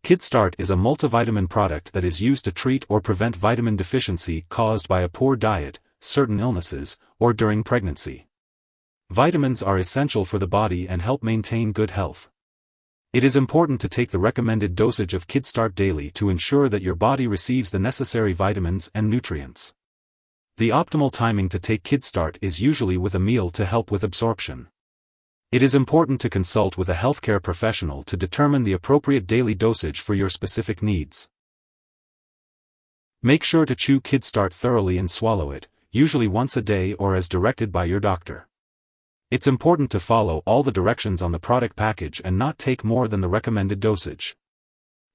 Kidstart is a multivitamin product that is used to treat or prevent vitamin deficiency caused by a poor diet, certain illnesses, or during pregnancy. Vitamins are essential for the body and help maintain good health. It is important to take the recommended dosage of Kidstart daily to ensure that your body receives the necessary vitamins and nutrients. The optimal timing to take Kidstart is usually with a meal to help with absorption. It is important to consult with a healthcare professional to determine the appropriate daily dosage for your specific needs. Make sure to chew Kidstart thoroughly and swallow it, usually once a day or as directed by your doctor. It's important to follow all the directions on the product package and not take more than the recommended dosage.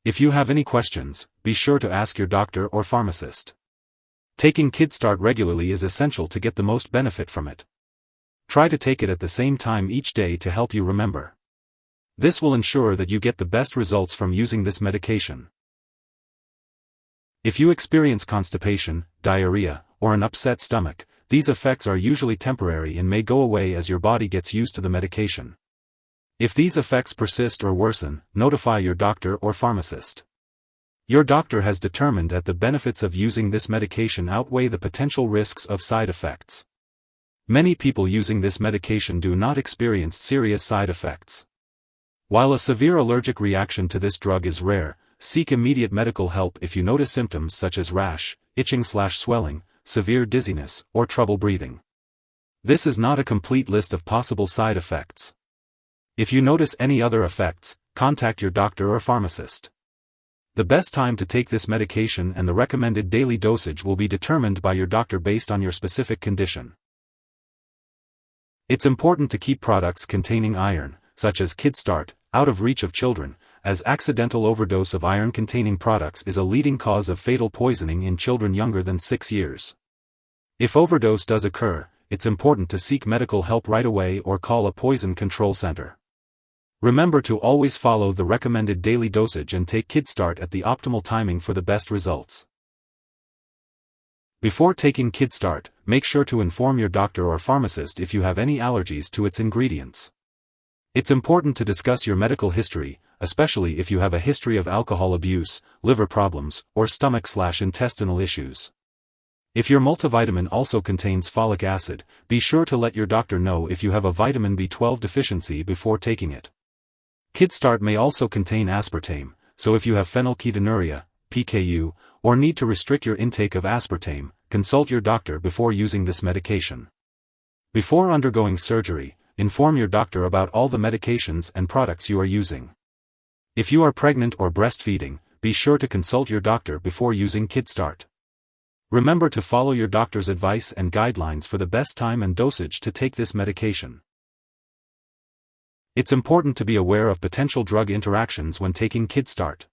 If you have any questions, be sure to ask your doctor or pharmacist. Taking Kidstart regularly is essential to get the most benefit from it. Try to take it at the same time each day to help you remember. This will ensure that you get the best results from using this medication. If you experience constipation, diarrhea, or an upset stomach, these effects are usually temporary and may go away as your body gets used to the medication. If these effects persist or worsen, notify your doctor or pharmacist. Your doctor has determined that the benefits of using this medication outweigh the potential risks of side effects. Many people using this medication do not experience serious side effects. While a severe allergic reaction to this drug is rare, seek immediate medical help if you notice symptoms such as rash, itching/swelling, severe dizziness, or trouble breathing. This is not a complete list of possible side effects. If you notice any other effects, contact your doctor or pharmacist. The best time to take this medication and the recommended daily dosage will be determined by your doctor based on your specific condition. It's important to keep products containing iron, such as Kidstart, out of reach of children, as accidental overdose of iron-containing products is a leading cause of fatal poisoning in children younger than 6 years. If overdose does occur, it's important to seek medical help right away or call a poison control center. Remember to always follow the recommended daily dosage and take Kidstart at the optimal timing for the best results. Before taking Kidstart, make sure to inform your doctor or pharmacist if you have any allergies to its ingredients. It's important to discuss your medical history, especially if you have a history of alcohol abuse, liver problems, or stomach/intestinal issues. If your multivitamin also contains folic acid, be sure to let your doctor know if you have a vitamin B12 deficiency before taking it. Kidstart may also contain aspartame, so if you have phenylketonuria, PKU, or need to restrict your intake of aspartame, consult your doctor before using this medication. Before undergoing surgery, inform your doctor about all the medications and products you are using. If you are pregnant or breastfeeding, be sure to consult your doctor before using Kidstart. Remember to follow your doctor's advice and guidelines for the best time and dosage to take this medication. It's important to be aware of potential drug interactions when taking Kidstart.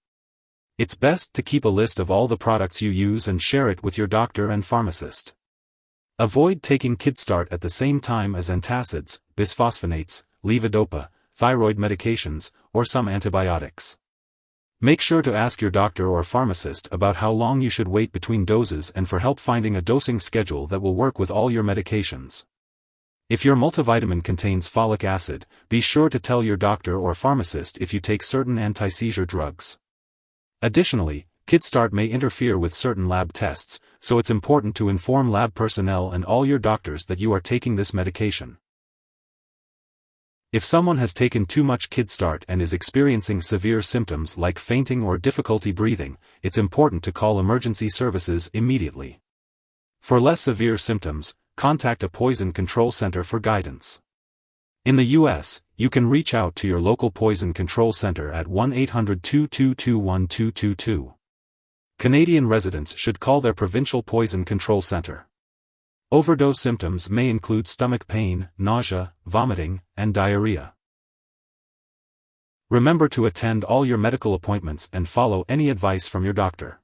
It's best to keep a list of all the products you use and share it with your doctor and pharmacist. Avoid taking Kidstart at the same time as antacids, bisphosphonates, levodopa, thyroid medications, or some antibiotics. Make sure to ask your doctor or pharmacist about how long you should wait between doses and for help finding a dosing schedule that will work with all your medications. If your multivitamin contains folic acid, be sure to tell your doctor or pharmacist if you take certain anti-seizure drugs. Additionally, Kidstart may interfere with certain lab tests, so it's important to inform lab personnel and all your doctors that you are taking this medication. If someone has taken too much Kidstart and is experiencing severe symptoms like fainting or difficulty breathing, it's important to call emergency services immediately. For less severe symptoms, contact a poison control center for guidance. In the U.S., you can reach out to your local poison control center at 1-800-222-1222. Canadian residents should call their provincial poison control center. Overdose symptoms may include stomach pain, nausea, vomiting, and diarrhea. Remember to attend all your medical appointments and follow any advice from your doctor.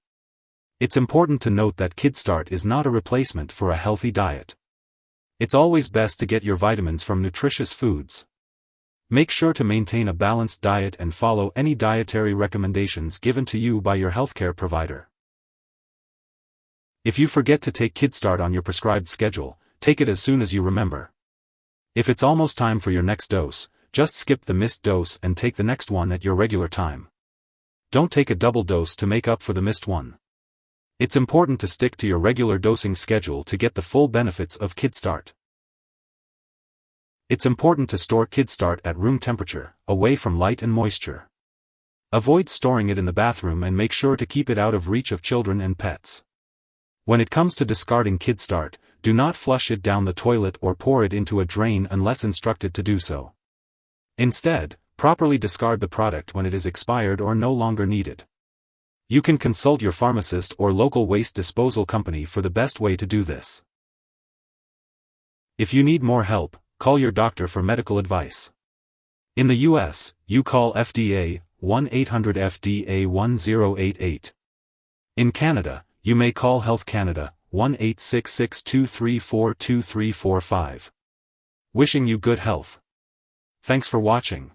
It's important to note that Kidstart is not a replacement for a healthy diet. It's always best to get your vitamins from nutritious foods. Make sure to maintain a balanced diet and follow any dietary recommendations given to you by your healthcare provider. If you forget to take Kidstart on your prescribed schedule, take it as soon as you remember. If it's almost time for your next dose, just skip the missed dose and take the next one at your regular time. Don't take a double dose to make up for the missed one. It's important to stick to your regular dosing schedule to get the full benefits of Kidstart. It's important to store Kidstart at room temperature, away from light and moisture. Avoid storing it in the bathroom and make sure to keep it out of reach of children and pets. When it comes to discarding Kidstart, do not flush it down the toilet or pour it into a drain unless instructed to do so. Instead, properly discard the product when it is expired or no longer needed. You can consult your pharmacist or local waste disposal company for the best way to do this. If you need more help, call your doctor for medical advice. In the US, you call FDA 1-800-FDA-1088. In Canada, you may call Health Canada 1-866-234-2345. Wishing you good health. Thanks for watching.